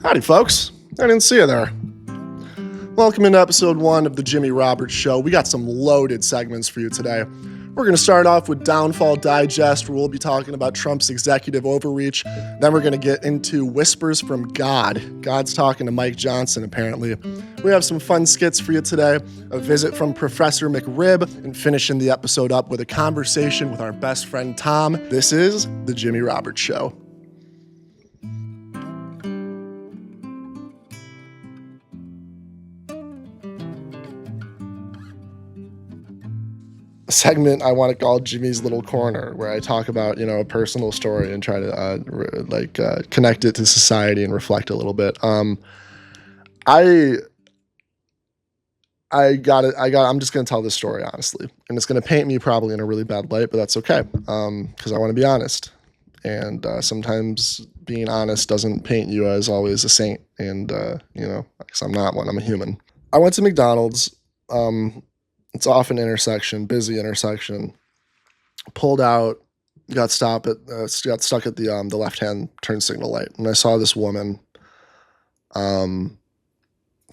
Howdy, folks. I didn't see you there. Welcome into episode 1 of the Jimmy Roberts Show. We got some loaded segments for you today. We're going to start off with Downfall Digest, where we'll be talking about Trump's executive overreach. Then we're going to get into Whispers from God. God's talking to Mike Johnson, apparently. We have some fun skits for you today, a visit from Professor McRib, and finishing the episode up with a conversation with our best friend Tom. This is the Jimmy Roberts Show. Segment I want to call Jimmy's Little Corner, where I talk about, a personal story and try to connect it to society and reflect a little bit. I'm just going to tell this story honestly, and it's going to paint me probably in a really bad light, but that's okay. Because I want to be honest, and sometimes being honest doesn't paint you as always a saint, and because I'm not one, I'm a human. I went to McDonald's. It's off an intersection, busy intersection. Pulled out, got stuck at the left-hand turn signal light, and I saw this woman, kind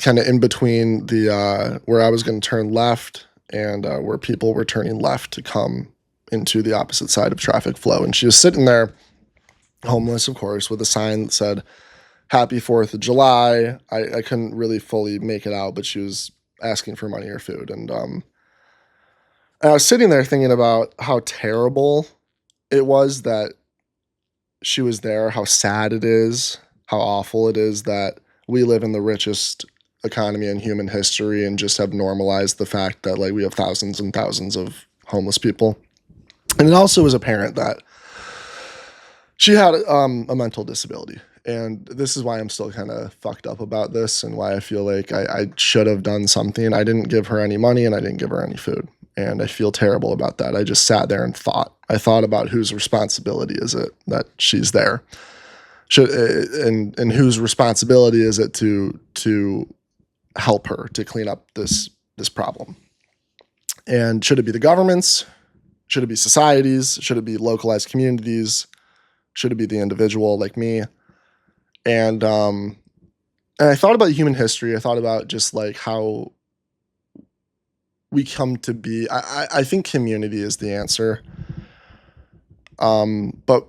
of in between the where I was going to turn left and where people were turning left to come into the opposite side of traffic flow, and she was sitting there, homeless, of course, with a sign that said "Happy 4th of July." I couldn't really fully make it out, but she was asking for money or food, and I was sitting there thinking about how terrible it was that she was there, how sad it is, how awful it is that we live in the richest economy in human history and just have normalized the fact that we have thousands and thousands of homeless people. And it also was apparent that she had a mental disability. And this is why I'm still kind of fucked up about this and why I feel like I should have done something. I didn't give her any money and I didn't give her any food. And I feel terrible about that. I just sat there and thought. I thought about whose responsibility is it that she's there, and whose responsibility is it to help her to clean up this problem. And should it be the government's? Should it be societies? Should it be localized communities? Should it be the individual like me? And I thought about human history. I thought about just how we come to be. I think community is the answer. But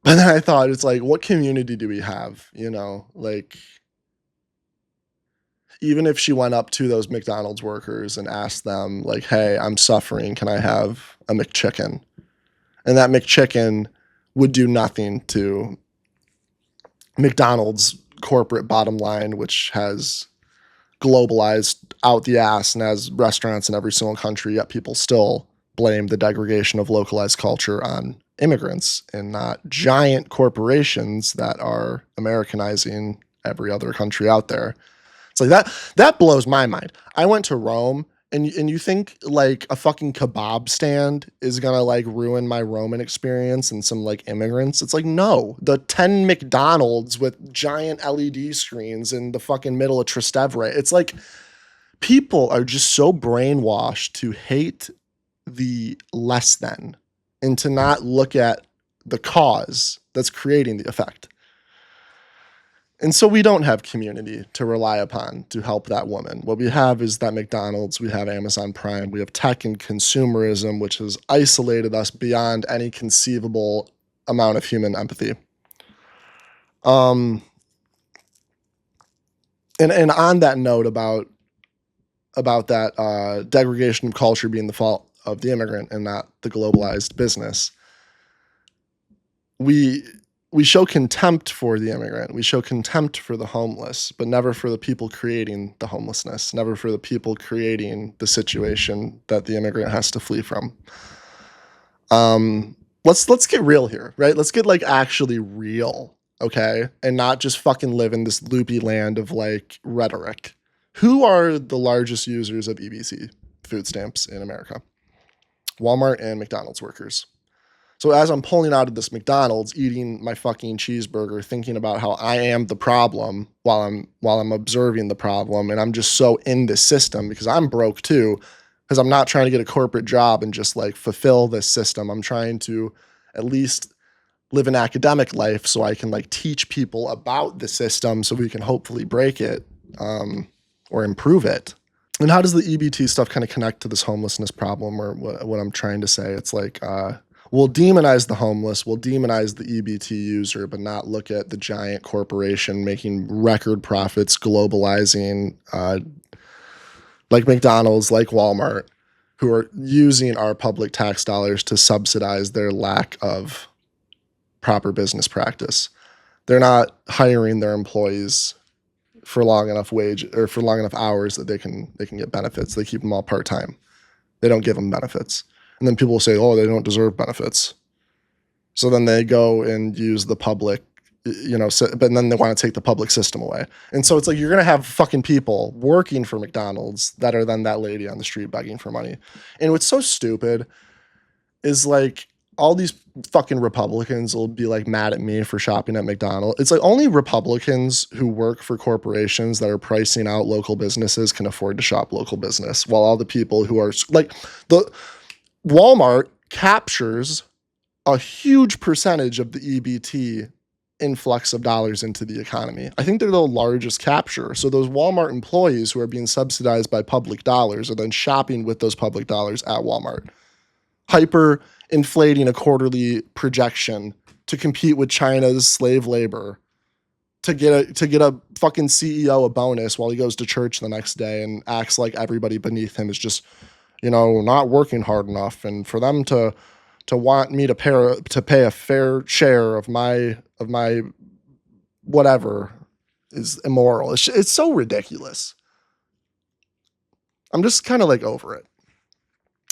then I thought it's what community do we have? Even if she went up to those McDonald's workers and asked them hey, I'm suffering, can I have a McChicken? And that McChicken would do nothing to McDonald's corporate bottom line, which has globalized out the ass and has restaurants in every single country, yet people still blame the degradation of localized culture on immigrants and not giant corporations that are Americanizing every other country out there. It's that blows my mind. I went to Rome, and you think a fucking kebab stand is gonna ruin my Roman experience and some immigrants? It's no. The 10 McDonald's with giant LED screens in the fucking middle of Trastevere. It's people are just so brainwashed to hate the less than and to not look at the cause that's creating the effect. And so we don't have community to rely upon to help that woman. What we have is that McDonald's, we have Amazon Prime, we have tech and consumerism, which has isolated us beyond any conceivable amount of human empathy. And on that note about that degradation of culture being the fault of the immigrant and not the globalized business, we show contempt for the immigrant. We show contempt for the homeless, but never for the people creating the homelessness, never for the people creating the situation that the immigrant has to flee from. Let's get real here, right? Let's get actually real, okay? And not just fucking live in this loopy land of rhetoric. Who are the largest users of EBC food stamps in America? Walmart and McDonald's workers. So as I'm pulling out of this McDonald's, eating my fucking cheeseburger, thinking about how I am the problem while I'm observing the problem, and I'm just so in this system because I'm broke too, because I'm not trying to get a corporate job and just fulfill this system. I'm trying to at least live an academic life so I can like teach people about the system so we can hopefully break it or improve it. And how does the EBT stuff kind of connect to this homelessness problem, or what I'm trying to say? It's like we'll demonize the homeless, we'll demonize the EBT user, but not look at the giant corporation making record profits, globalizing, like McDonald's, like Walmart, who are using our public tax dollars to subsidize their lack of proper business practice. They're not hiring their employees for long enough wage or for long enough hours that they can get benefits. They keep them all part-time. They don't give them benefits. And then people will say, oh, they don't deserve benefits. So then they go and use the public, but then they want to take the public system away. And so it's like you're going to have fucking people working for McDonald's that are then that lady on the street begging for money. And what's so stupid is like all these fucking Republicans will be like mad at me for shopping at McDonald's. It's like only Republicans who work for corporations that are pricing out local businesses can afford to shop local business, while all the people who are like the Walmart captures a huge percentage of the EBT influx of dollars into the economy. I think they're the largest capture. So those Walmart employees who are being subsidized by public dollars are then shopping with those public dollars at Walmart, hyper inflating a quarterly projection to compete with China's slave labor, to get a fucking CEO a bonus while he goes to church the next day and acts like everybody beneath him is just, not working hard enough, and for them to want me to pay a fair share of my whatever is immoral. It's so ridiculous. I'm just kind of like over it.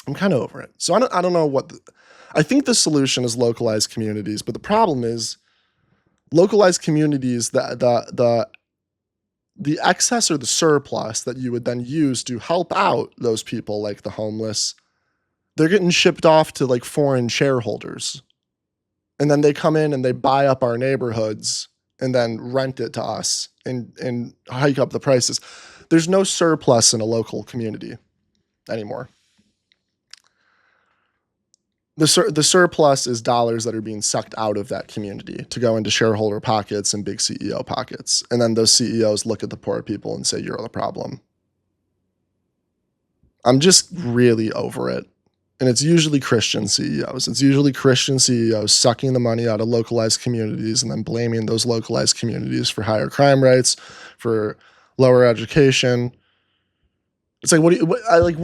I'm kind of over it. So I don't know what I think the solution is localized communities, but the problem is localized communities, the excess or the surplus that you would then use to help out those people like the homeless, they're getting shipped off to like foreign shareholders. And then they come in and they buy up our neighborhoods and then rent it to us and hike up the prices. There's no surplus in a local community anymore. The surplus is dollars that are being sucked out of that community to go into shareholder pockets and big CEO pockets. And then those CEOs look at the poor people and say, you're the problem. I'm just really over it. And it's usually Christian CEOs. It's usually Christian CEOs sucking the money out of localized communities and then blaming those localized communities for higher crime rates, for lower education. It's like, what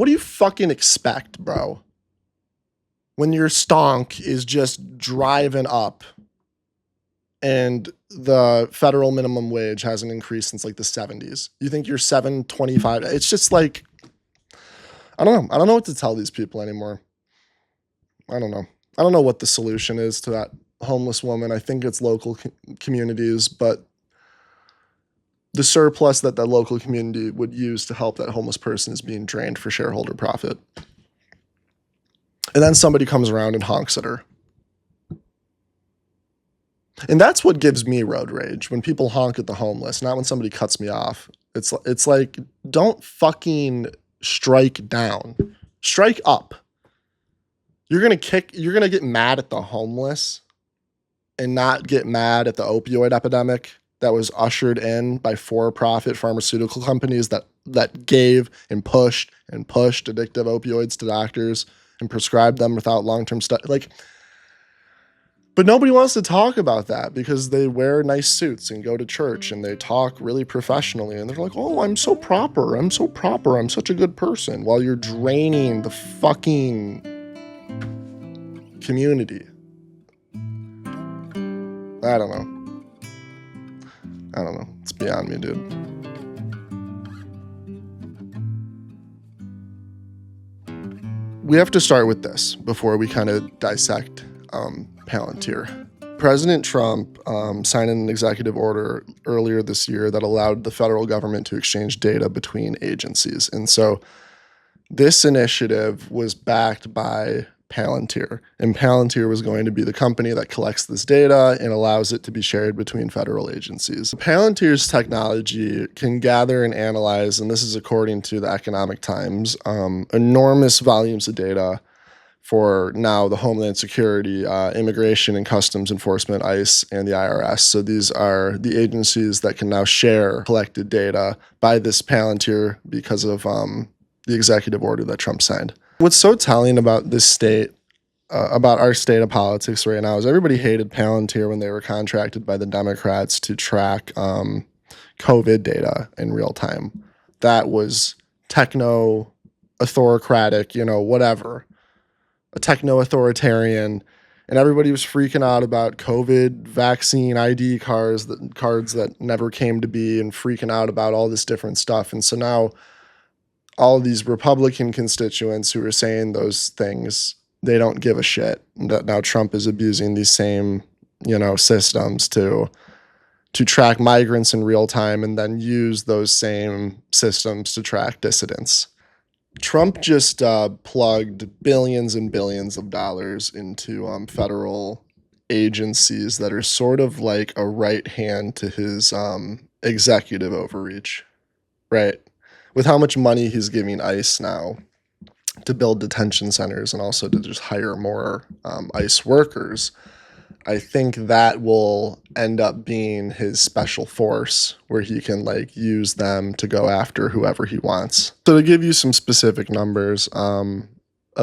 do you fucking expect, bro? When your stonk is just driving up and the federal minimum wage hasn't increased since like the 70s. You think you're $7.25? It's just like, I don't know. I don't know what to tell these people anymore. I don't know. I don't know what the solution is to that homeless woman. I think it's local communities, but the surplus that local community would use to help that homeless person is being drained for shareholder profit. And then somebody comes around and honks at her. And that's what gives me road rage, when people honk at the homeless, not when somebody cuts me off. It's like, don't fucking strike down. Strike up. You're going to get mad at the homeless and not get mad at the opioid epidemic that was ushered in by for-profit pharmaceutical companies that gave and pushed addictive opioids to doctors and prescribed them without long-term study. But nobody wants to talk about that because they wear nice suits and go to church and they talk really professionally and they're like, oh, I'm so proper. I'm such a good person, while you're draining the fucking community. I don't know. It's beyond me, dude. We have to start with this before we kind of dissect Palantir. President Trump signed an executive order earlier this year that allowed the federal government to exchange data between agencies. And so this initiative was backed by Palantir, and Palantir was going to be the company that collects this data and allows it to be shared between federal agencies. Palantir's technology can gather and analyze, and this is according to the Economic Times, enormous volumes of data for now the Homeland Security, Immigration and Customs Enforcement, ICE, and the IRS. So these are the agencies that can now share collected data by this Palantir because of the executive order that Trump signed. What's so telling about this state, about our state of politics right now, is everybody hated Palantir when they were contracted by the Democrats to track COVID data in real time. That was techno-authoritarian, whatever. A techno-authoritarian, and everybody was freaking out about COVID vaccine ID cards that never came to be, and freaking out about all this different stuff. And so now all of these Republican constituents who are saying those things, they don't give a shit. That now Trump is abusing these same, systems to track migrants in real time and then use those same systems to track dissidents. Trump just plugged billions and billions of dollars into federal agencies that are sort of like a right hand to his executive overreach, right? With how much money he's giving ICE now to build detention centers and also to just hire more ICE workers, I think that will end up being his special force where he can use them to go after whoever he wants. So to give you some specific numbers, a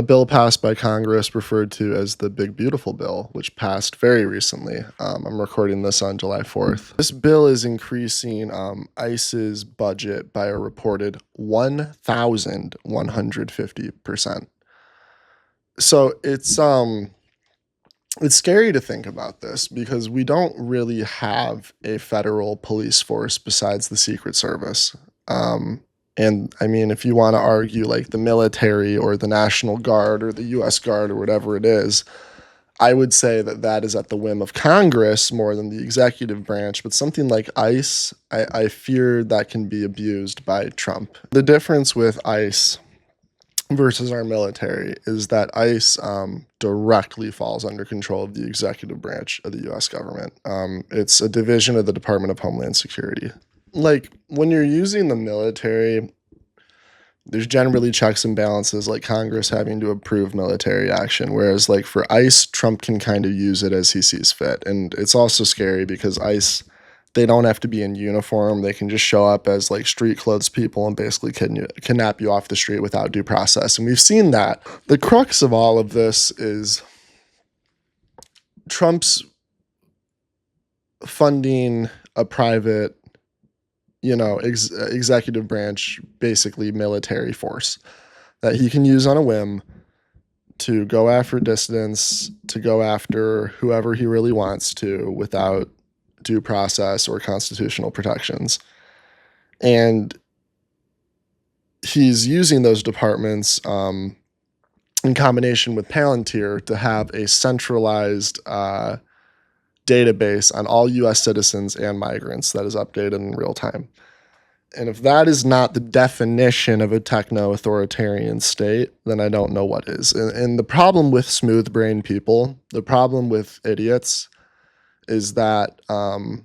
bill passed by Congress referred to as the Big Beautiful Bill, which passed very recently. I'm recording this on July 4th. This bill is increasing ICE's budget by a reported 1,150%. So it's scary to think about this because we don't really have a federal police force besides the Secret Service. And I mean, if you want to argue the military or the National Guard or the U.S. Guard or whatever it is, I would say that is at the whim of Congress more than the executive branch. But something like ICE, I fear that can be abused by Trump. The difference with ICE versus our military is that ICE directly falls under control of the executive branch of the U.S. government. It's a division of the Department of Homeland Security. When you're using the military, there's generally checks and balances, like Congress having to approve military action, whereas for ICE, Trump can kind of use it as he sees fit. And it's also scary because ICE, they don't have to be in uniform. They can just show up as street clothes people and basically kidnap you off the street without due process. And we've seen that. The crux of all of this is Trump's funding a private, executive branch, basically military force that he can use on a whim to go after dissidents, to go after whoever he really wants to without due process or constitutional protections. And he's using those departments in combination with Palantir to have a centralized database on all U.S. citizens and migrants that is updated in real time. And if that is not the definition of a techno-authoritarian state, then I don't know what is. And the problem with smooth-brained people, the problem with idiots, is that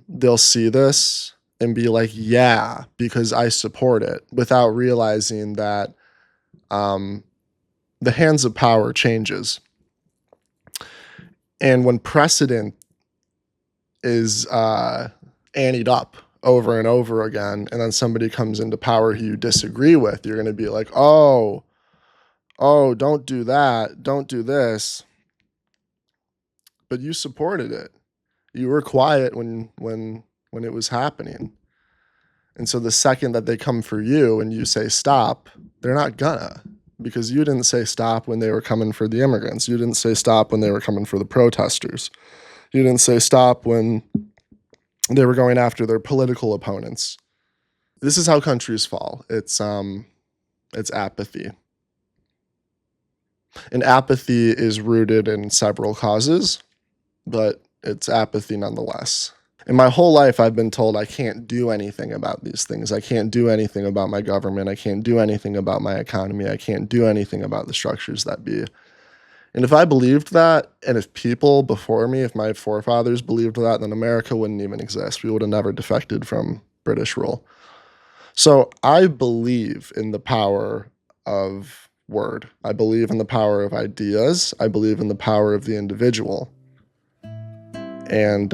they'll see this and be like, yeah, because I support it, without realizing that the hands of power changes. And when precedent is anteed up over and over again, and then somebody comes into power who you disagree with, you're going to be like, oh, don't do that, don't do this. But you supported it. You were quiet when it was happening. And so the second that they come for you and you say stop, they're not gonna, because you didn't say stop when they were coming for the immigrants. You didn't say stop when they were coming for the protesters. You didn't say stop when they were going after their political opponents. This is how countries fall. It's apathy. And apathy is rooted in several causes, but it's apathy nonetheless. In my whole life, I've been told I can't do anything about these things. I can't do anything about my government. I can't do anything about my economy. I can't do anything about the structures that be. And if I believed that, and if people before me, if my forefathers believed that, then America wouldn't even exist. We would have never defected from British rule. So I believe in the power of word. I believe in the power of ideas. I believe in the power of the individual. And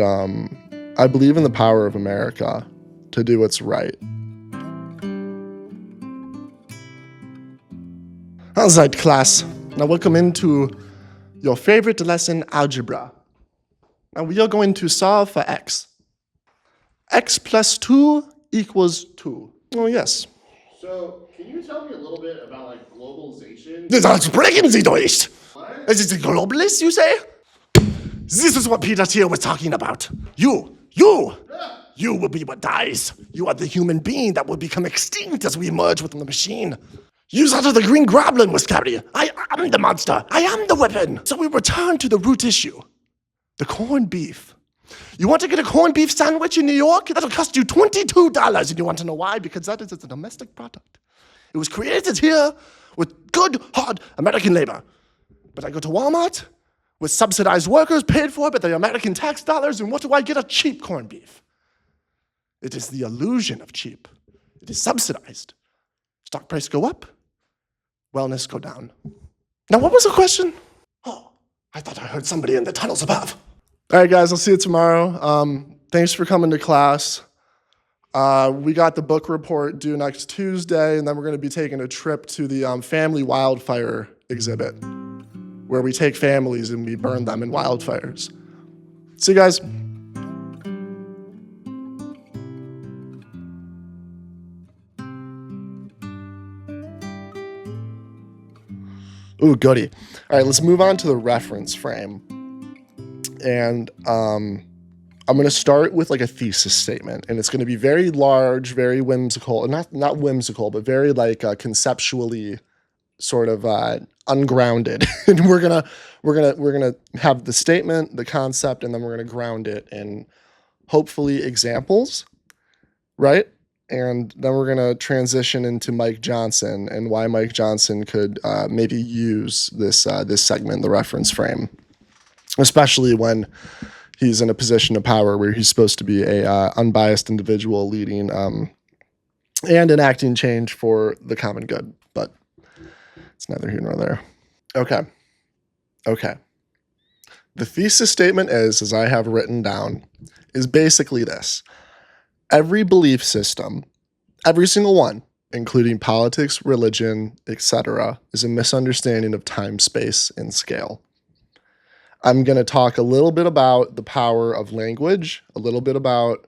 I believe in the power of America to do what's right. All right, class. Now welcome into your favorite lesson, algebra. Now we are going to solve for x. X plus 2 equals 2. Oh, yes. So, can you tell me a little bit about like globalization? Das sprechen Sie Deutsch. What? Is it a globalist, you say? This is what Peter Thiel was talking about. You will be what dies. You are the human being that will become extinct as we merge with the machine. You thought the Green Goblin was scary. I am the monster. I am the weapon. So we return to the root issue, the corned beef. You want to get a corned beef sandwich in New York? That'll cost you $22. And you want to know why? Because that is a domestic product. It was created here with good, hard American labor. But I go to Walmart with subsidized workers paid for by the American tax dollars, and what do I get? A cheap corned beef. It is the illusion of cheap. It is subsidized. Stock price go up, wellness go down. Now, what was the question? Oh, I thought I heard somebody in the tunnels above. All right, guys, I'll see you tomorrow. Thanks for coming to class. We got the book report due next Tuesday, and then we're going to be taking a trip to the family wildfire exhibit, where we take families and we burn them in wildfires. See you guys. Ooh, goody. All right, let's move on to the reference frame. And I'm going to start with like a thesis statement, and it's going to be very large, very whimsical, not whimsical, but very like conceptually sort of ungrounded. And we're gonna have the statement, the concept, and then we're gonna ground it in hopefully examples, right? And then we're gonna transition into Mike Johnson and why Mike Johnson could maybe use this segment, the reference frame, especially when he's in a position of power where he's supposed to be a unbiased individual leading and enacting change for the common good. But it's neither here nor there. Okay. The thesis statement is, as I have written down, is basically this. Every belief system, every single one, including politics, religion, etc., is a misunderstanding of time, space, and scale. I'm going to talk a little bit about the power of language, a little bit about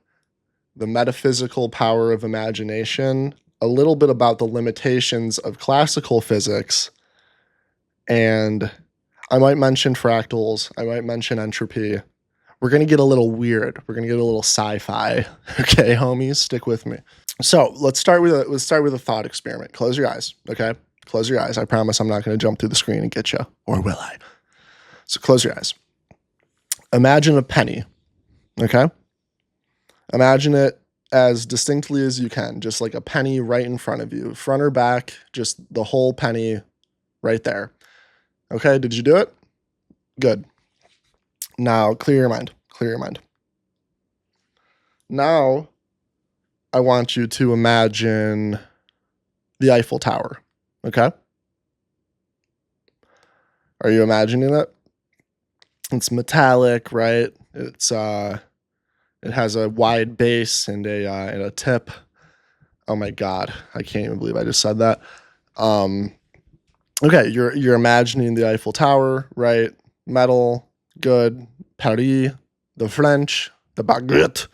the metaphysical power of imagination, a little bit about the limitations of classical physics, and I might mention fractals, I might mention entropy. We're going to get a little weird. We're going to get a little sci-fi. Okay, homies, stick with me. So let's start with a thought experiment. Close your eyes, okay? Close your eyes. I promise I'm not going to jump through the screen and get you, or will I? So close your eyes. Imagine a penny, okay? Imagine it as distinctly as you can, just like a penny right in front of you, front or back, just the whole penny right there. Okay, did you do it? Good. Now, clear your mind. Now, I want you to imagine the Eiffel Tower, okay? Are you imagining it? It's metallic, right? It has a wide base and a tip. Oh my God, I can't even believe I just said that. Okay, you're imagining the Eiffel Tower, right? Metal, good. Paris, the French, the baguette.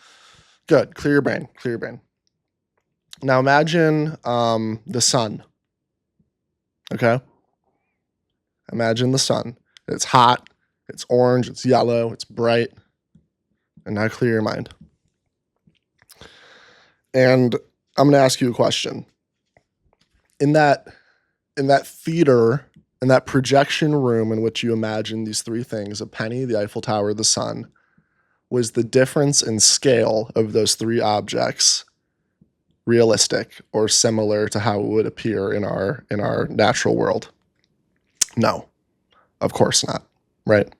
Good. Clear your brain. Now imagine the sun. Okay? Imagine the sun. It's hot, it's orange, it's yellow, it's bright. And now clear your mind. And I'm going to ask you a question. In that theater, in that projection room in which you imagine these three things, a penny, the Eiffel Tower, the sun, was the difference in scale of those three objects realistic or similar to how it would appear in our natural world? No, of course not, right?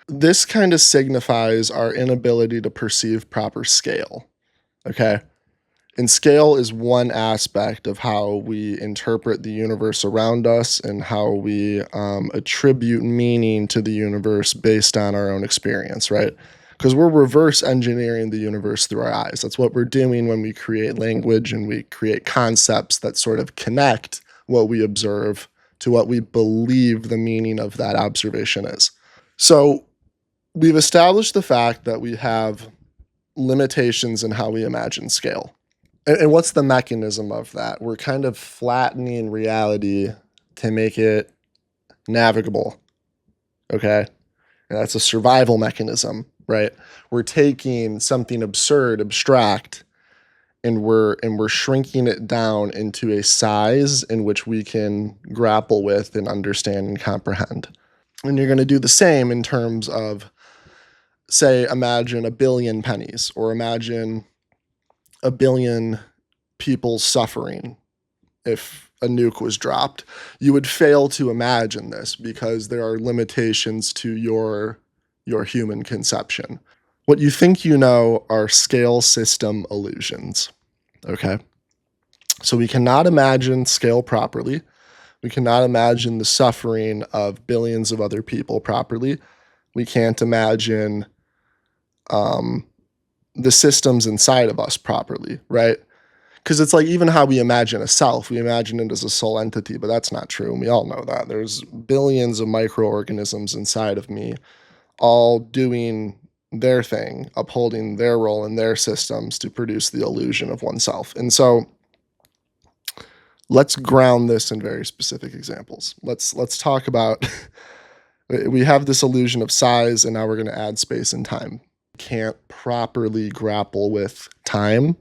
This kind of signifies our inability to perceive proper scale, okay? And scale is one aspect of how we interpret the universe around us and how we attribute meaning to the universe based on our own experience, right? Because we're reverse engineering the universe through our eyes. That's what we're doing when we create language and we create concepts that sort of connect what we observe to what we believe the meaning of that observation is. So we've established the fact that we have limitations in how we imagine scale. And what's the mechanism of that? We're kind of flattening reality to make it navigable. Okay. And that's a survival mechanism, right? We're taking something absurd, abstract, and we're shrinking it down into a size in which we can grapple with and understand and comprehend. And you're going to do the same in terms of, say, imagine a billion pennies, or imagine a billion people suffering if a nuke was dropped. You would fail to imagine this because there are limitations to your human conception. What you think you know are scale system illusions. Okay? So we cannot imagine scale properly. We cannot imagine the suffering of billions of other people properly. We can't imagine the systems inside of us properly, right? Because it's like even how we imagine a self, we imagine it as a sole entity, but that's not true. And we all know that. There's billions of microorganisms inside of me, all doing their thing, upholding their role in their systems to produce the illusion of oneself. And so let's ground this in very specific examples. Let's talk about we have this illusion of size, and now we're going to add space and time. Can't properly grapple with time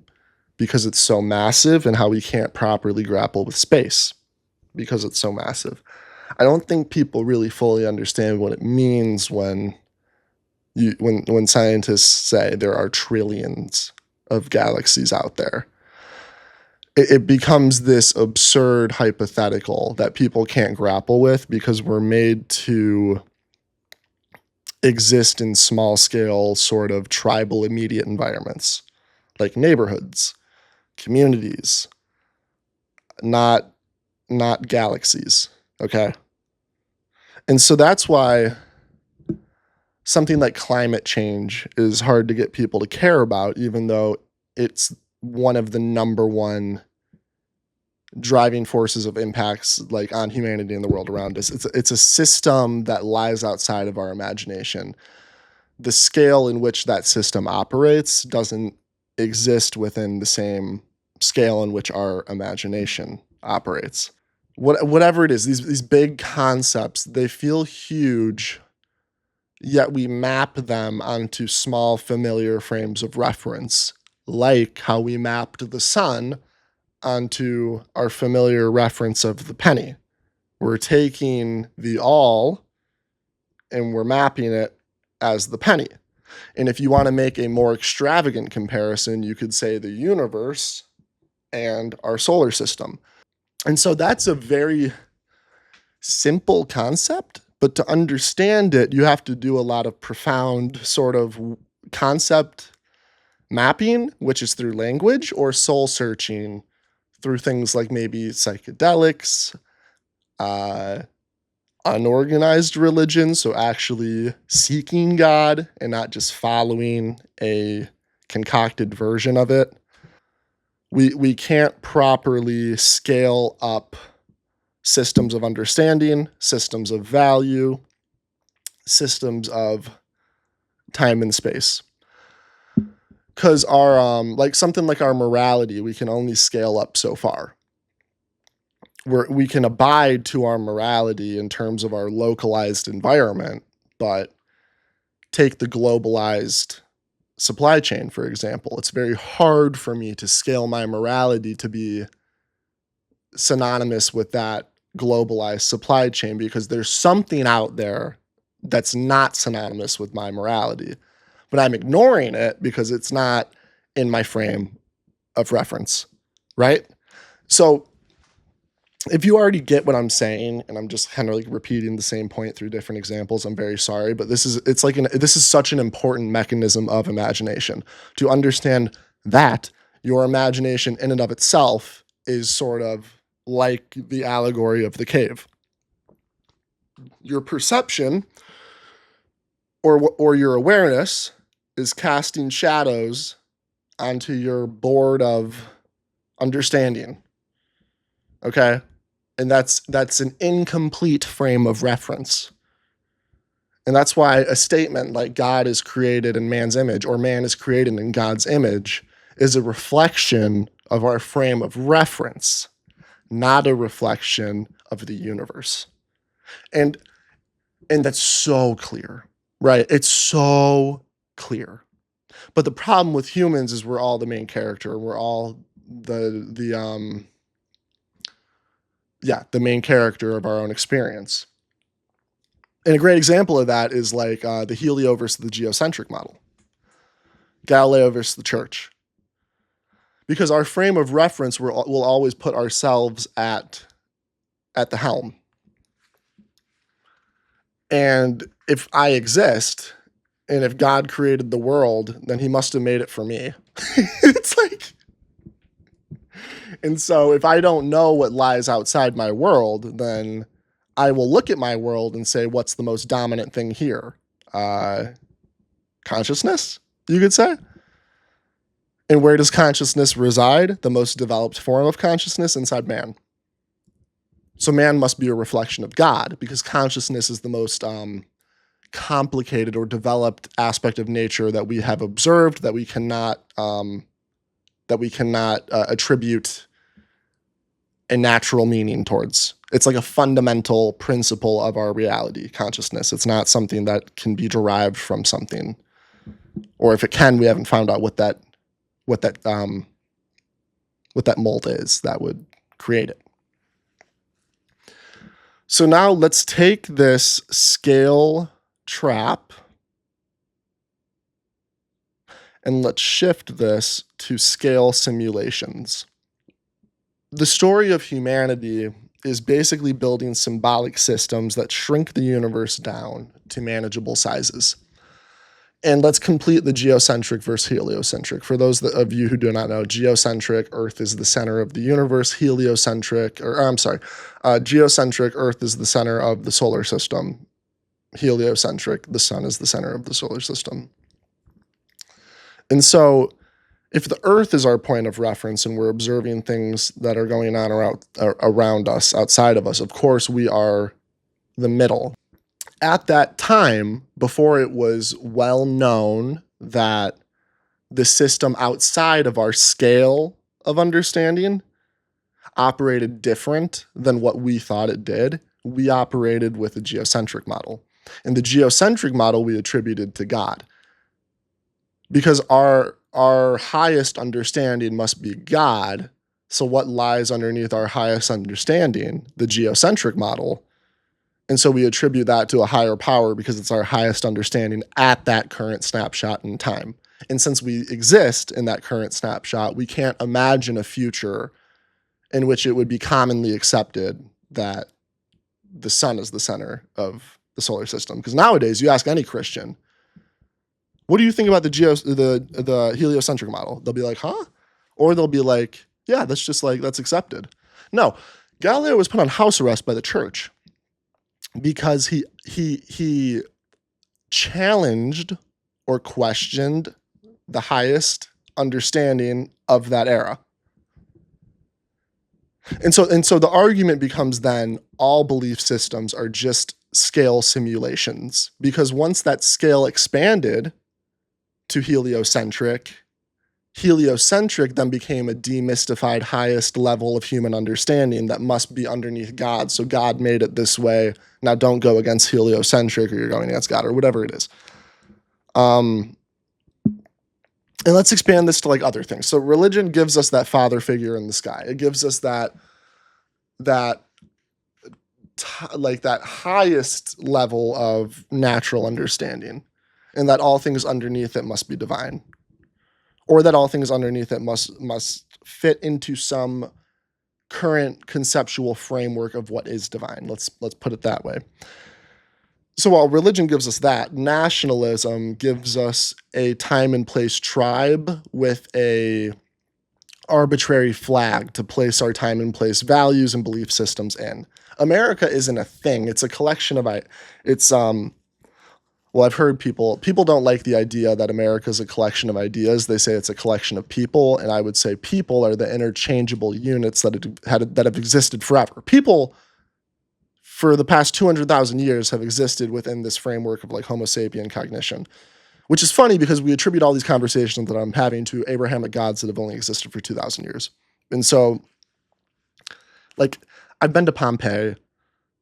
because it's so massive, and how we can't properly grapple with space because it's so massive. I don't think people really fully understand what it means when scientists say there are trillions of galaxies out there. It becomes this absurd hypothetical that people can't grapple with because we're made to exist in small scale sort of tribal immediate environments like neighborhoods, communities, not galaxies, okay? And so that's why something like climate change is hard to get people to care about, even though it's one of the number one driving forces of impacts like on humanity and the world around us. It's a system that lies outside of our imagination. The scale in which that system operates doesn't exist within the same scale in which our imagination operates. Whatever it is, these big concepts, they feel huge, yet we map them onto small familiar frames of reference, like how we mapped the sun onto our familiar reference of the penny. We're taking the all and we're mapping it as the penny. And if you want to make a more extravagant comparison, you could say the universe and our solar system. And so that's a very simple concept, but to understand it, you have to do a lot of profound sort of concept mapping, which is through language, or soul searching through things like maybe psychedelics, unorganized religion, so actually seeking God and not just following a concocted version of it. We can't properly scale up systems of understanding, systems of value, systems of time and space. Because our like something like our morality, we can only scale up so far. We can abide to our morality in terms of our localized environment, but take the globalized supply chain, for example. It's very hard for me to scale my morality to be synonymous with that globalized supply chain because there's something out there that's not synonymous with my morality. But I'm ignoring it because it's not in my frame of reference, right? So if you already get what I'm saying, and I'm just kind of like repeating the same point through different examples, I'm very sorry, but this is such an important mechanism of imagination. To understand that, Your imagination in and of itself is sort of like the allegory of the cave. Your perception or your awareness is casting shadows onto your board of understanding. Okay? And that's an incomplete frame of reference. And that's why a statement like God is created in man's image or man is created in God's image is a reflection of our frame of reference, not a reflection of the universe. And that's so clear, right? It's so clear. But the problem with humans is we're all the main character. We're all the main character of our own experience. And a great example of that is like the helio versus the geocentric model, Galileo versus the church. Because our frame of reference will always put ourselves at the helm. And if I exist, and if God created the world, then he must have made it for me. It's like, and so if I don't know what lies outside my world, then I will look at my world and say, what's the most dominant thing here? Consciousness, you could say. And where does consciousness reside? The most developed form of consciousness inside man. So man must be a reflection of God because consciousness is the most complicated or developed aspect of nature that we have observed that we cannot attribute a natural meaning towards. It's like a fundamental principle of our reality, consciousness. It's not something that can be derived from something, or if it can, we haven't found out what that mold is that would create it. So now let's take this scale trap and let's shift this to scale simulations. The story of humanity is basically building symbolic systems that shrink the universe down to manageable sizes. And let's complete the geocentric versus heliocentric. For those of you who do not know, geocentric, Earth is the center of the universe. Geocentric, Earth is the center of the solar system. Heliocentric, the sun is the center of the solar system. And so if the Earth is our point of reference and we're observing things that are going on around us, outside of us, of course we are the middle. At that time, before it was well known that the system outside of our scale of understanding operated different than what we thought it did, we operated with a geocentric model. And the geocentric model we attributed to God. Because our highest understanding must be God, so what lies underneath our highest understanding, the geocentric model, and so we attribute that to a higher power because it's our highest understanding at that current snapshot in time. And since we exist in that current snapshot, we can't imagine a future in which it would be commonly accepted that the sun is the center of the solar system. Because nowadays, you ask any Christian, what do you think about the heliocentric model? They'll be like, huh? Or they'll be like, yeah, that's accepted. No, Galileo was put on house arrest by the church because he challenged or questioned the highest understanding of that era. And so the argument becomes then all belief systems are just scale simulations, because once that scale expanded to heliocentric then became a demystified highest level of human understanding that must be underneath God. So God made it this way. Now don't go against heliocentric or you're going against God or whatever it is. And let's expand this to like other things. So religion gives us that father figure in the sky. It gives us that highest level of natural understanding, and that all things underneath it must be divine, or that all things underneath it must fit into some current conceptual framework of what is divine. Let's put it that way. So while religion gives us that, nationalism gives us a time and place tribe with a arbitrary flag to place our time and place values and belief systems in. America isn't a thing. It's a collection of it's well, I've heard people don't like the idea that America is a collection of ideas. They say it's a collection of people, and I would say people are the interchangeable units that have existed forever. People for the past 200,000 years have existed within this framework of like Homo sapien cognition, which is funny because we attribute all these conversations that I'm having to Abrahamic gods that have only existed for 2,000 years. And so, like, I've been to Pompeii,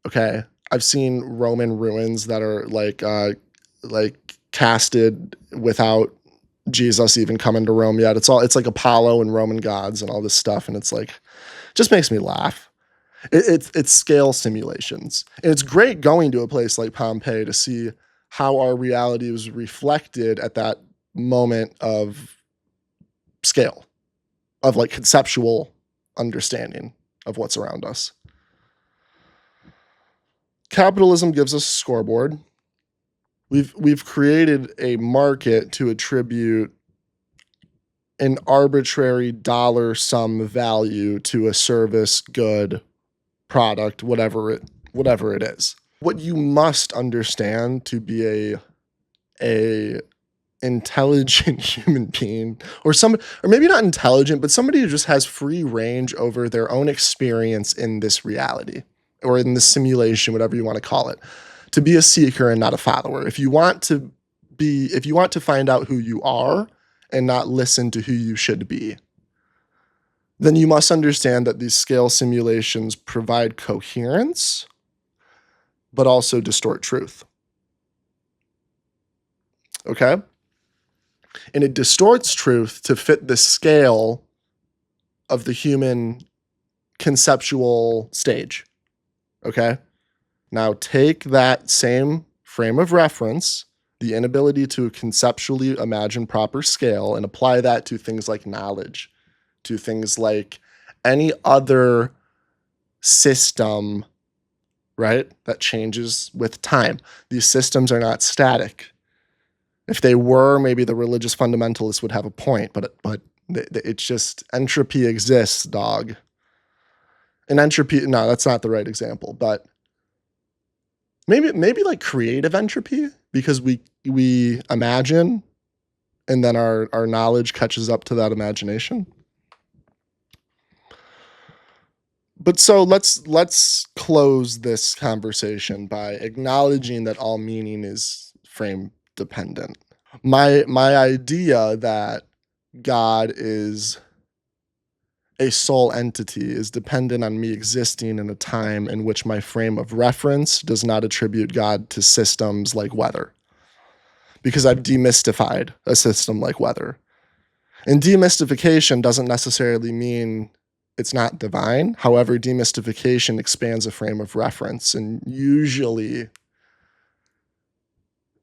okay? I've seen Roman ruins that are like casted without Jesus even coming to Rome yet. It's like Apollo and Roman gods and all this stuff, and it's like just makes me laugh. It's scale simulations, and it's great going to a place like Pompeii to see how our reality was reflected at that moment of scale, of like conceptual understanding of what's around us. Capitalism gives us a scoreboard. We've created a market to attribute an arbitrary dollar sum value to a service, good, product, whatever it is. What you must understand to be a intelligent human being, or maybe not intelligent, but somebody who just has free range over their own experience in this reality or in this simulation, whatever you want to call it, to be a seeker and not a follower. If you want to find out who you are and not listen to who you should be, then you must understand that these scale simulations provide coherence, but also distort truth. Okay? And it distorts truth to fit the scale of the human conceptual stage. Okay? Now take that same frame of reference, the inability to conceptually imagine proper scale, and apply that to things like knowledge, to things like any other system, right, that changes with time. These systems are not static. If they were, maybe the religious fundamentalists would have a point, but it's just entropy exists, dog. And entropy, no, that's not the right example, but maybe like creative entropy, because we imagine and then our knowledge catches up to that imagination. But so let's close this conversation by acknowledging that all meaning is frame dependent. My idea that God is a sole entity is dependent on me existing in a time in which my frame of reference does not attribute God to systems like weather, because I've demystified a system like weather. And demystification doesn't necessarily mean it's not divine. However, demystification expands a frame of reference, and usually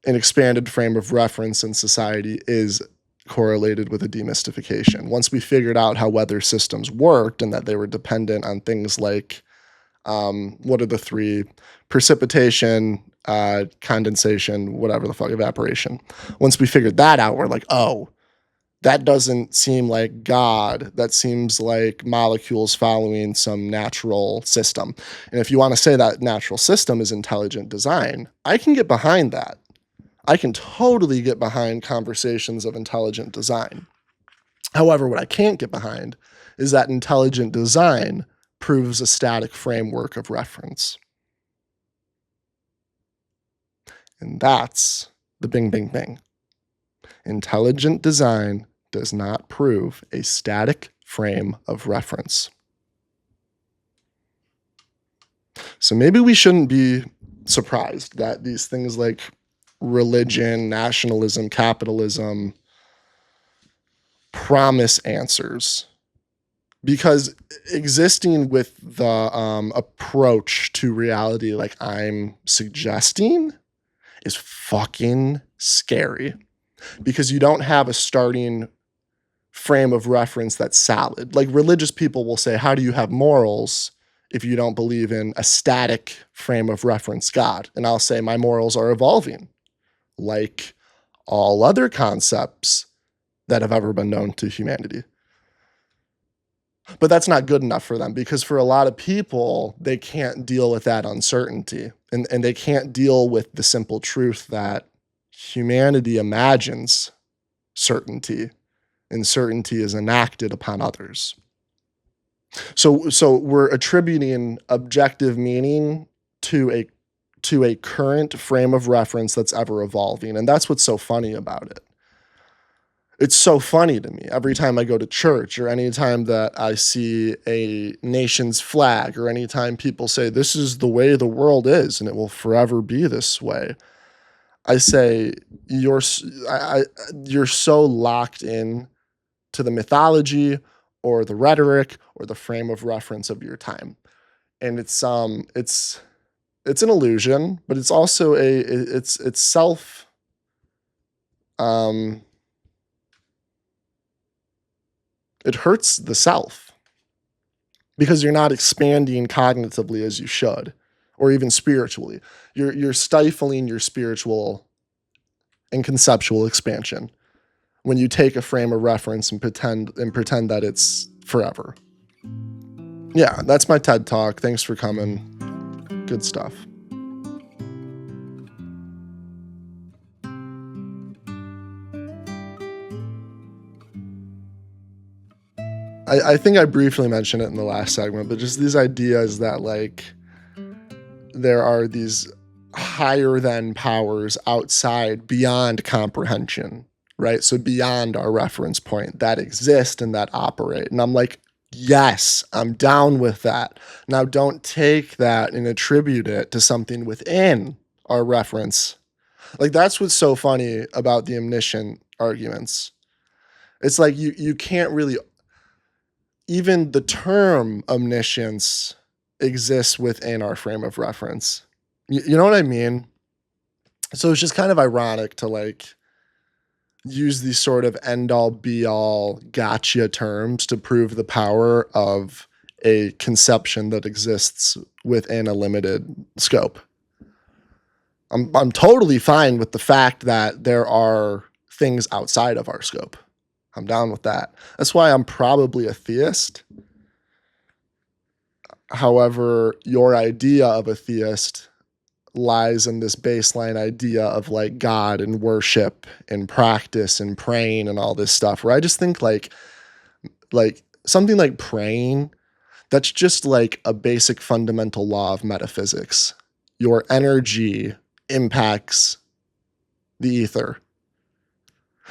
an expanded frame of reference in society is correlated with a demystification. Once we figured out how weather systems worked and that they were dependent on things like, what are the three? Precipitation, condensation, whatever the fuck, evaporation. Once we figured that out, we're like, oh, that doesn't seem like God. That seems like molecules following some natural system. And if you want to say that natural system is intelligent design, I can get behind that. I can totally get behind conversations of intelligent design. However, what I can't get behind is that intelligent design proves a static framework of reference. And that's the bing, bing, bing. Intelligent design does not prove a static frame of reference. So maybe we shouldn't be surprised that these things like religion, nationalism, capitalism promise answers, because existing with the approach to reality like I'm suggesting is fucking scary, because you don't have a starting frame of reference that's solid. Like religious people will say, how do you have morals if you don't believe in a static frame of reference God? And I'll say my morals are evolving, like all other concepts that have ever been known to humanity. But that's not good enough for them because for a lot of people, they can't deal with that uncertainty and they can't deal with the simple truth that humanity imagines certainty and certainty is enacted upon others. So we're attributing objective meaning to a current frame of reference that's ever evolving. And that's what's so funny about it. It's so funny to me every time I go to church or anytime that I see a nation's flag or anytime people say this is the way the world is and it will forever be this way. I say you're so locked in to the mythology or the rhetoric or the frame of reference of your time. And it's an illusion, but it's also it's self um it hurts the self because you're not expanding cognitively as you should or even spiritually. You're stifling your spiritual and conceptual expansion when you take a frame of reference and pretend that it's forever. Yeah, that's my TED Talk. Thanks for coming. Good stuff. I think I briefly mentioned it in the last segment, but just these ideas that like there are these higher than powers outside beyond comprehension, right? So beyond our reference point that exist and that operate. And I'm like, yes, I'm down with that. Now don't take that and attribute it to something within our reference. Like that's what's so funny about the omniscient arguments. It's like you can't really even the term omniscience exists within our frame of reference. You know what I mean? So it's just kind of ironic to like use these sort of end all be all gotcha terms to prove the power of a conception that exists within a limited scope. I'm totally fine with the fact that there are things outside of our scope. I'm down with that. That's why I'm probably a theist. However, your idea of a theist lies in this baseline idea of like God and worship and practice and praying and all this stuff where I just think like something like praying, that's just like a basic fundamental law of metaphysics. Your energy impacts the ether.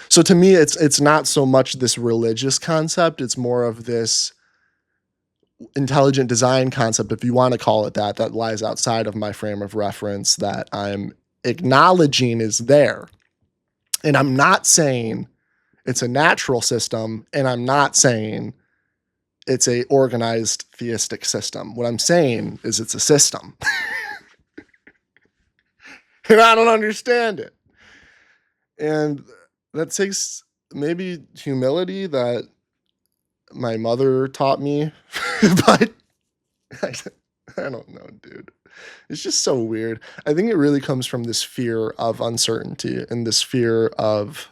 So to me, it's not so much this religious concept, it's more of this intelligent design concept, if you want to call it that, that lies outside of my frame of reference that I'm acknowledging is there. And I'm not saying it's a natural system, and I'm not saying it's a organized theistic system. What I'm saying is it's a system. And I don't understand it. And that takes maybe humility that my mother taught me, but I don't know, dude. It's just so weird. I think it really comes from this fear of uncertainty and this fear of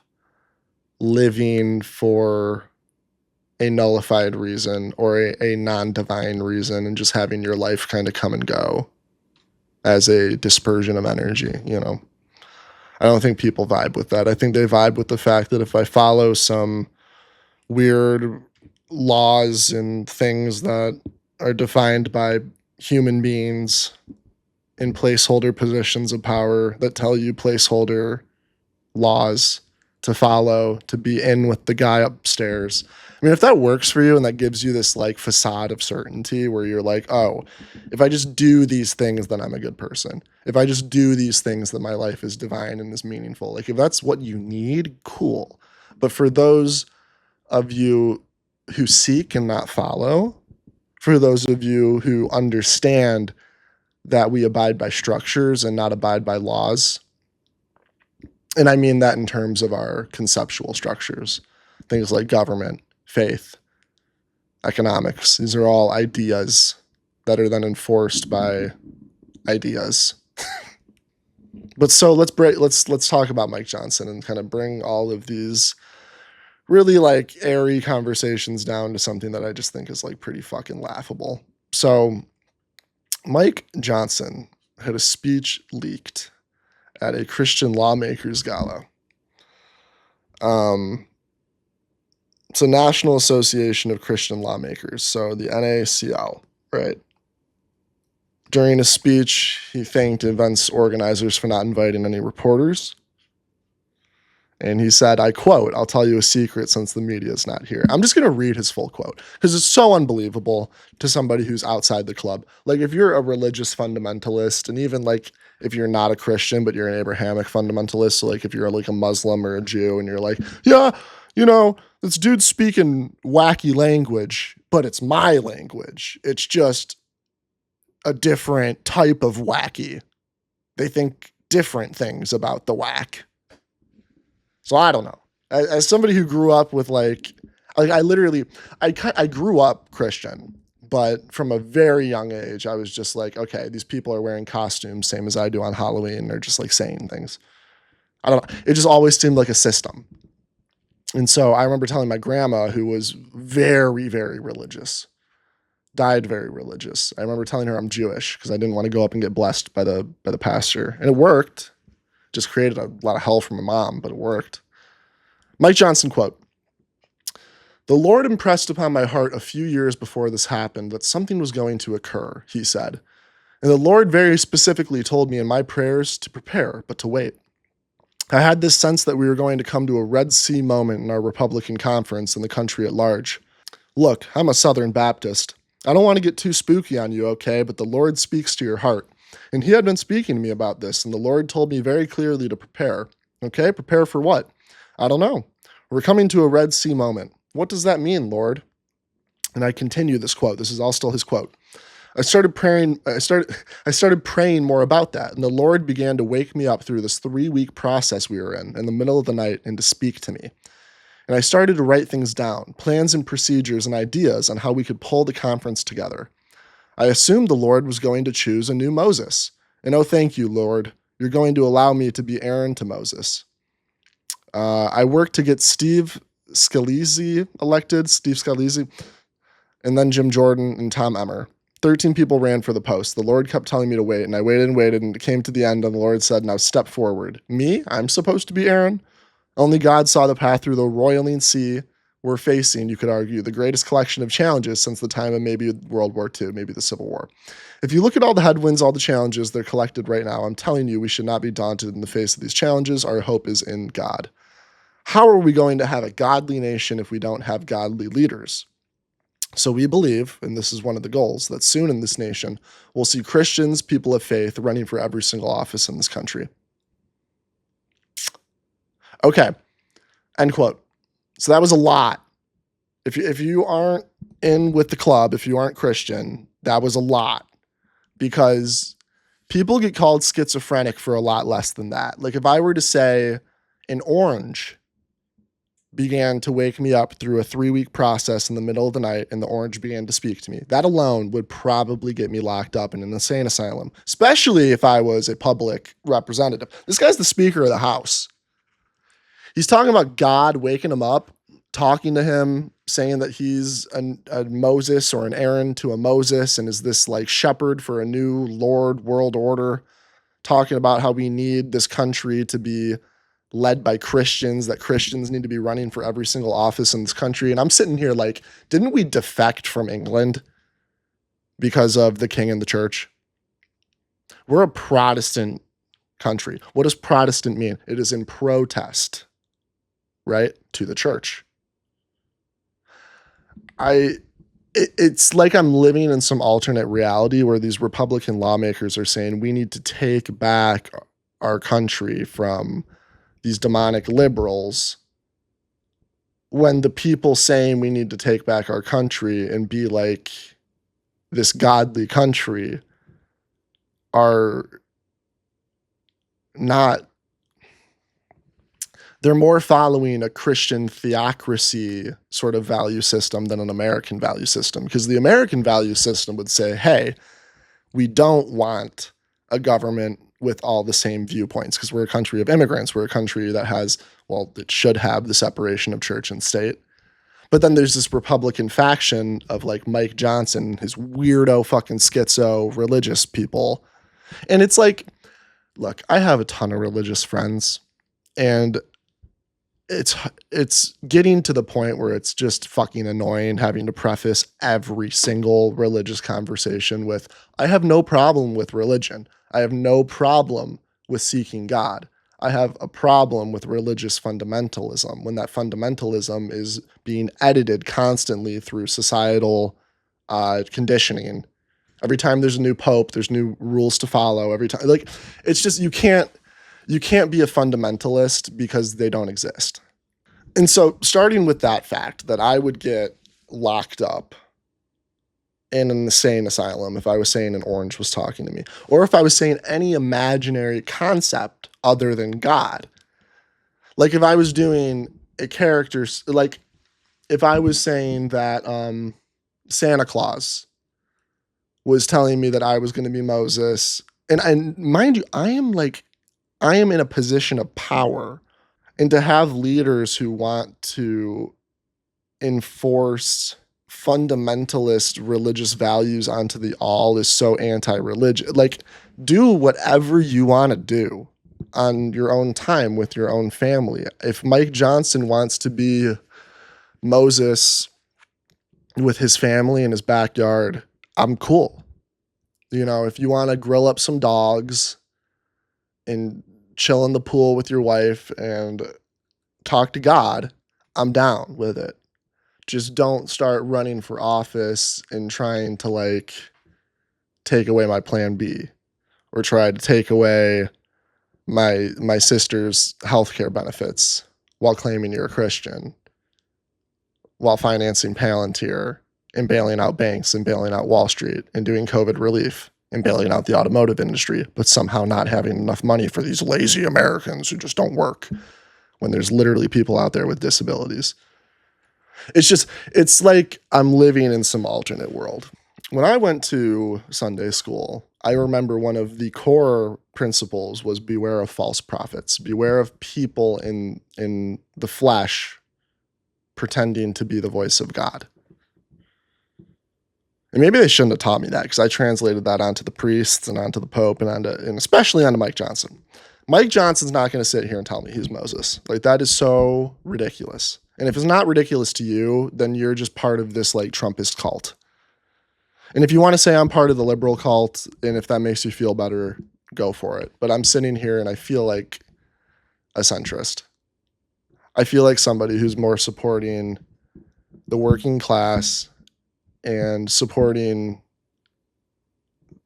living for a nullified reason or a non-divine reason and just having your life kind of come and go as a dispersion of energy, you know? I don't think people vibe with that. I think they vibe with the fact that if I follow some weird laws and things that are defined by human beings in placeholder positions of power that tell you placeholder laws to follow, to be in with the guy upstairs. I mean, if that works for you and that gives you this like facade of certainty where you're like, oh, if I just do these things, then I'm a good person. If I just do these things, then my life is divine and is meaningful. Like if that's what you need, cool. But for those of you who seek and not follow, for those of you who understand that we abide by structures and not abide by laws, and I mean that in terms of our conceptual structures, things like government, faith, economics. These are all ideas that are then enforced by ideas. But so let's talk about Mike Johnson and kind of bring all of these really like airy conversations down to something that I just think is like pretty fucking laughable. So Mike Johnson had a speech leaked at a Christian lawmakers gala. It's a National Association of Christian Lawmakers, so the NACL, right? During his speech, he thanked events organizers for not inviting any reporters. And he said, I quote, I'll tell you a secret since the media is not here. I'm just going to read his full quote because it's so unbelievable to somebody who's outside the club. Like if you're a religious fundamentalist, and even like if you're not a Christian, but you're an Abrahamic fundamentalist, so like if you're like a Muslim or a Jew and you're like, yeah, you know, this dude's speaking wacky language, but it's my language. It's just a different type of wacky. They think different things about the whack. So I don't know. As somebody who grew up with like I grew up Christian, but from a very young age, I was just like, okay, these people are wearing costumes, same as I do on Halloween. They're just like saying things. I don't know. It just always seemed like a system. And so I remember telling my grandma, who was very, very religious, died very religious. I remember telling her I'm Jewish because I didn't want to go up and get blessed by the pastor, and it worked. Just created a lot of hell for my mom, but it worked. Mike Johnson quote, "The Lord impressed upon my heart a few years before this happened that something was going to occur," he said. "And the Lord very specifically told me in my prayers to prepare, but to wait. I had this sense that we were going to come to a Red Sea moment in our Republican conference and the country at large. Look, I'm a Southern Baptist. I don't want to get too spooky on you, okay, but the Lord speaks to your heart. And he had been speaking to me about this, and the Lord told me very clearly to prepare. Okay, prepare for what? I don't know. We're coming to a Red Sea moment. What does that mean, Lord?" And I continue this quote. This is all still his quote. I started praying more about that, and the Lord began to wake me up through this 3-week process we were in the middle of the night, and to speak to me. And I started to write things down, plans and procedures and ideas on how we could pull the conference together. I assumed the Lord was going to choose a new Moses. And oh, thank you, Lord. You're going to allow me to be Aaron to Moses. I worked to get Steve Scalise elected, and then Jim Jordan and Tom Emmer. 13 people ran for the post. The Lord kept telling me to wait, and I waited and waited, and it came to the end, and the Lord said, now step forward. Me? I'm supposed to be Aaron? Only God saw the path through the roiling sea we're facing, you could argue, the greatest collection of challenges since the time of maybe World War II, maybe the Civil War. If you look at all the headwinds, all the challenges, they're collected right now. I'm telling you, we should not be daunted in the face of these challenges. Our hope is in God. How are we going to have a godly nation if we don't have godly leaders? So we believe, and this is one of the goals, that soon in this nation, we'll see Christians, people of faith, running for every single office in this country. Okay, end quote. So that was a lot. If you aren't in with the club, if you aren't Christian, that was a lot. Because people get called schizophrenic for a lot less than that. Like if I were to say an orange began to wake me up through a 3-week process in the middle of the night and the orange began to speak to me, that alone would probably get me locked up in an insane asylum, especially if I was a public representative. This guy's the Speaker of the House. He's talking about God waking him up, talking to him, saying that he's a Moses or an Aaron to a Moses and is this like shepherd for a new Lord world order, talking about how we need this country to be led by Christians, that Christians need to be running for every single office in this country. And I'm sitting here like, didn't we defect from England because of the king and the church? We're a Protestant country. What does Protestant mean? It is in protest, right, to the church. It's like I'm living in some alternate reality where these Republican lawmakers are saying we need to take back our country from these demonic liberals, when the people saying we need to take back our country and be like this godly country are not, they're more following a Christian theocracy sort of value system than an American value system. Because the American value system would say, hey, we don't want a government with all the same viewpoints because we're a country of immigrants. We're a country that has, well, it should have the separation of church and state. But then there's this Republican faction of like Mike Johnson, his weirdo fucking schizo religious people. And it's like, look, I have a ton of religious friends, and it's getting to the point where it's just fucking annoying having to preface every single religious conversation with, I have no problem with religion. I have no problem with seeking God. I have a problem with religious fundamentalism when that fundamentalism is being edited constantly through societal conditioning. Every time there's a new pope, there's new rules to follow. Every time, like, it's just you can't be a fundamentalist because they don't exist. And so, starting with that fact that I would get locked up in an insane asylum if I was saying an orange was talking to me, or if I was saying any imaginary concept other than God. Like if I was doing a character, like if I was saying that Santa Claus was telling me that I was going to be Moses, and mind you, I am in a position of power, and to have leaders who want to enforce fundamentalist religious values onto the all is so anti-religious. Like, do whatever you want to do on your own time with your own family. If Mike Johnson wants to be Moses with his family in his backyard, I'm cool. You know, if you want to grill up some dogs and chill in the pool with your wife and talk to God, I'm down with it. Just don't start running for office and trying to like take away my plan B or try to take away my sister's healthcare benefits while claiming you're a Christian, while financing Palantir and bailing out banks and bailing out Wall Street and doing COVID relief and bailing out the automotive industry, but somehow not having enough money for these lazy Americans who just don't work when there's literally people out there with disabilities. It's like I'm living in some alternate world. When I went to Sunday school, I remember one of the core principles was beware of false prophets, beware of people in the flesh pretending to be the voice of God. And maybe they shouldn't have taught me that because I translated that onto the priests and onto the Pope and especially onto Mike Johnson. Mike Johnson's not going to sit here and tell me he's Moses. Like, that is so ridiculous. And if it's not ridiculous to you, then you're just part of this like Trumpist cult. And if you want to say I'm part of the liberal cult, and if that makes you feel better, go for it. But I'm sitting here and I feel like a centrist. I feel like somebody who's more supporting the working class and supporting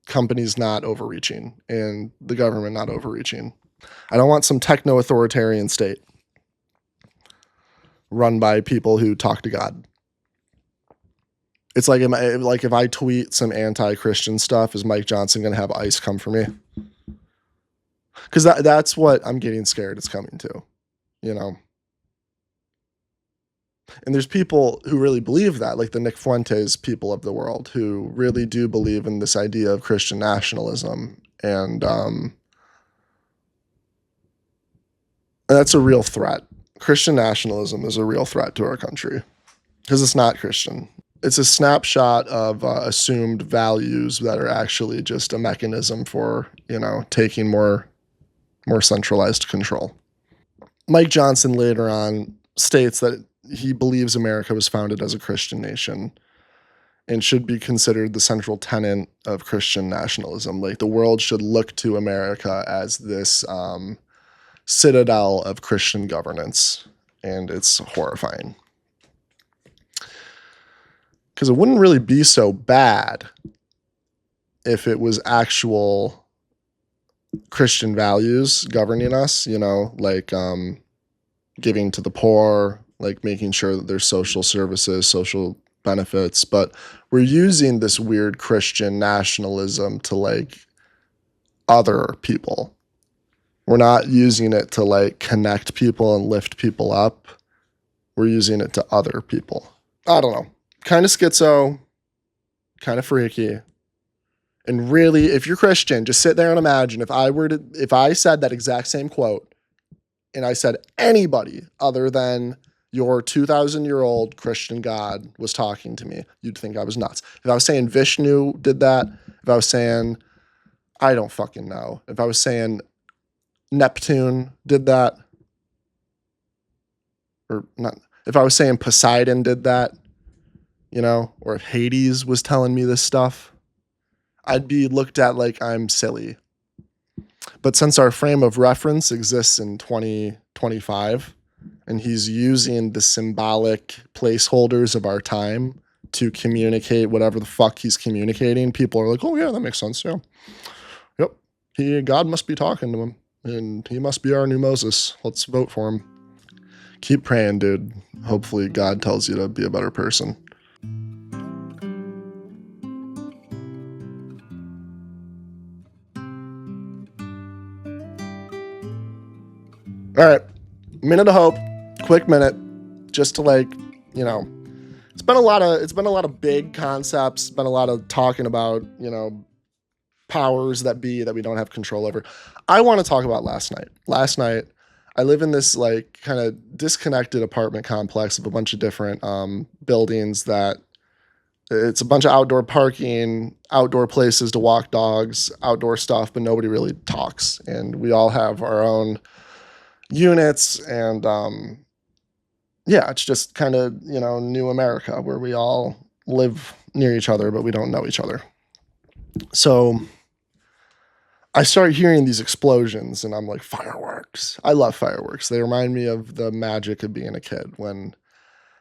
companies not overreaching and the government not overreaching. I don't want some techno-authoritarian state run by people who talk to God. It's like, if I tweet some anti-Christian stuff, is Mike Johnson going to have ICE come for me? Because that's what I'm getting scared it's coming to, you know? And there's people who really believe that, like the Nick Fuentes people of the world, who really do believe in this idea of Christian nationalism. And that's a real threat. Christian nationalism is a real threat to our country because it's not Christian. It's a snapshot of assumed values that are actually just a mechanism for, you know, taking more centralized control. Mike Johnson later on states that he believes America was founded as a Christian nation and should be considered the central tenet of Christian nationalism. Like, the world should look to America as this citadel of Christian governance, and it's horrifying. Because it wouldn't really be so bad if it was actual Christian values governing us, you know, like giving to the poor, like making sure that there's social services, social benefits. But we're using this weird Christian nationalism to like other people. We're not using it to like connect people and lift people up. We're using it to other people. I don't know. Kind of schizo, kind of freaky. And really, if you're Christian, just sit there and imagine if I said that exact same quote and I said anybody other than your 2,000-year-old Christian God was talking to me, you'd think I was nuts. If I was saying Vishnu did that, if I was saying, I don't fucking know, if I was saying Neptune did that, or not, if I was saying Poseidon did that, or if Hades was telling me this stuff, I'd be looked at like I'm silly. But since our frame of reference exists in 2025, and he's using the symbolic placeholders of our time to communicate whatever the fuck he's communicating, people are like, oh yeah, that makes sense. Yeah. Yep. God must be talking to him, and he must be our new Moses. Let's vote for him. Keep praying, dude. Hopefully God tells you to be a better person. All right, minute of hope, quick minute, just to it's been a lot of big concepts. It's been a lot of talking about powers that be that we don't have control over. I want to talk about last night. Last night, I live in this like kind of disconnected apartment complex of a bunch of different buildings that it's a bunch of outdoor parking, outdoor places to walk dogs, outdoor stuff, but nobody really talks, and we all have our own units, and it's just kind of new America where we all live near each other but we don't know each other. So I start hearing these explosions and I'm like, fireworks. I love fireworks. They remind me of the magic of being a kid when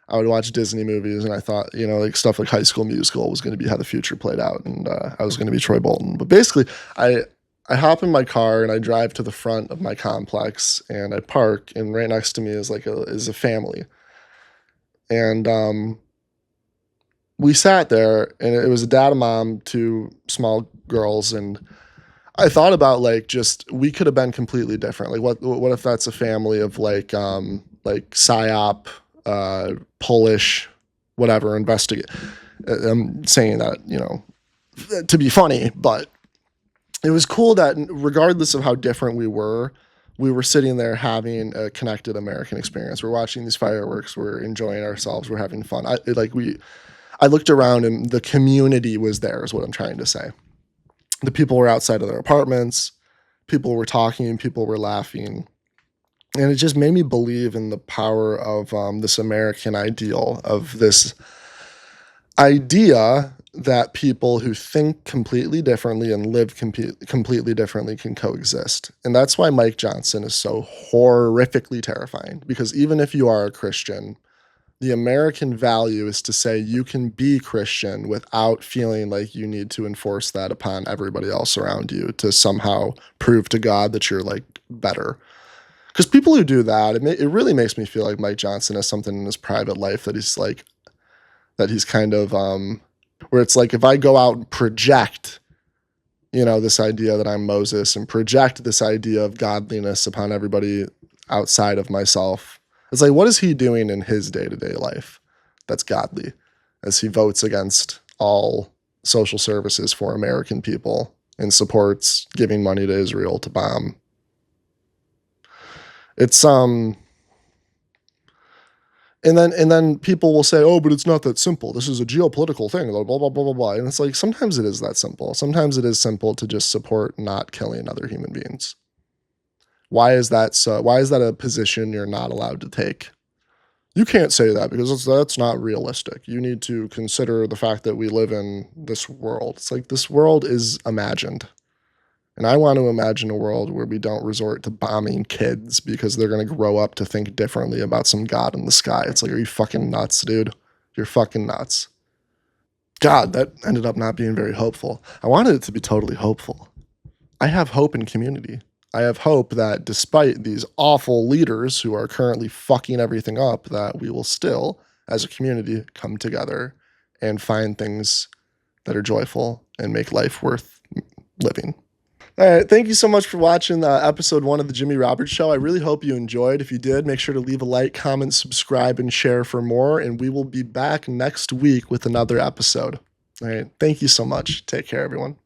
I would watch Disney movies and I thought like stuff like High School Musical was going to be how the future played out, and I was going to be Troy Bolton. But basically I hop in my car and I drive to the front of my complex and I park, and right next to me is a family. And we sat there, and it was a dad and mom, two small girls, and I thought about we could have been completely different. Like what if that's a family of like psyop, Polish, whatever, investigate. I'm saying that, to be funny, but it was cool that regardless of how different we were sitting there having a connected American experience. We're watching these fireworks. We're enjoying ourselves. We're having fun. I looked around and the community was there is what I'm trying to say. The people were outside of their apartments. People were talking. People were laughing. And it just made me believe in the power of this American ideal, of this idea that people who think completely differently and live completely differently can coexist. And that's why Mike Johnson is so horrifically terrifying, because even if you are a Christian, the American value is to say you can be Christian without feeling like you need to enforce that upon everybody else around you to somehow prove to God that you're better. Because people who do that, it really makes me feel like Mike Johnson has something in his private life that he's kind of where it's like, if I go out and project, this idea that I'm Moses and project this idea of godliness upon everybody outside of myself, it's like, what is he doing in his day-to-day life that's godly as he votes against all social services for American people and supports giving money to Israel to bomb? It's and then people will say, oh, but it's not that simple. This is a geopolitical thing, blah, blah, blah, blah, blah. And it's like, sometimes it is that simple. Sometimes it is simple to just support not killing other human beings. Why is that so? Why is that a position you're not allowed to take? You can't say that because that's not realistic. You need to consider the fact that we live in this world. It's like, this world is imagined. And I want to imagine a world where we don't resort to bombing kids because they're going to grow up to think differently about some God in the sky. It's like, are you fucking nuts, dude? You're fucking nuts. God, that ended up not being very hopeful. I wanted it to be totally hopeful. I have hope in community. I have hope that despite these awful leaders who are currently fucking everything up, that we will still, as a community, come together and find things that are joyful and make life worth living. All right, thank you so much for watching episode 1 of the Jimmy Roberts Show. I really hope you enjoyed. If you did, make sure to leave a like, comment, subscribe, and share for more, and we will be back next week with another episode. All right, thank you so much. Take care, everyone.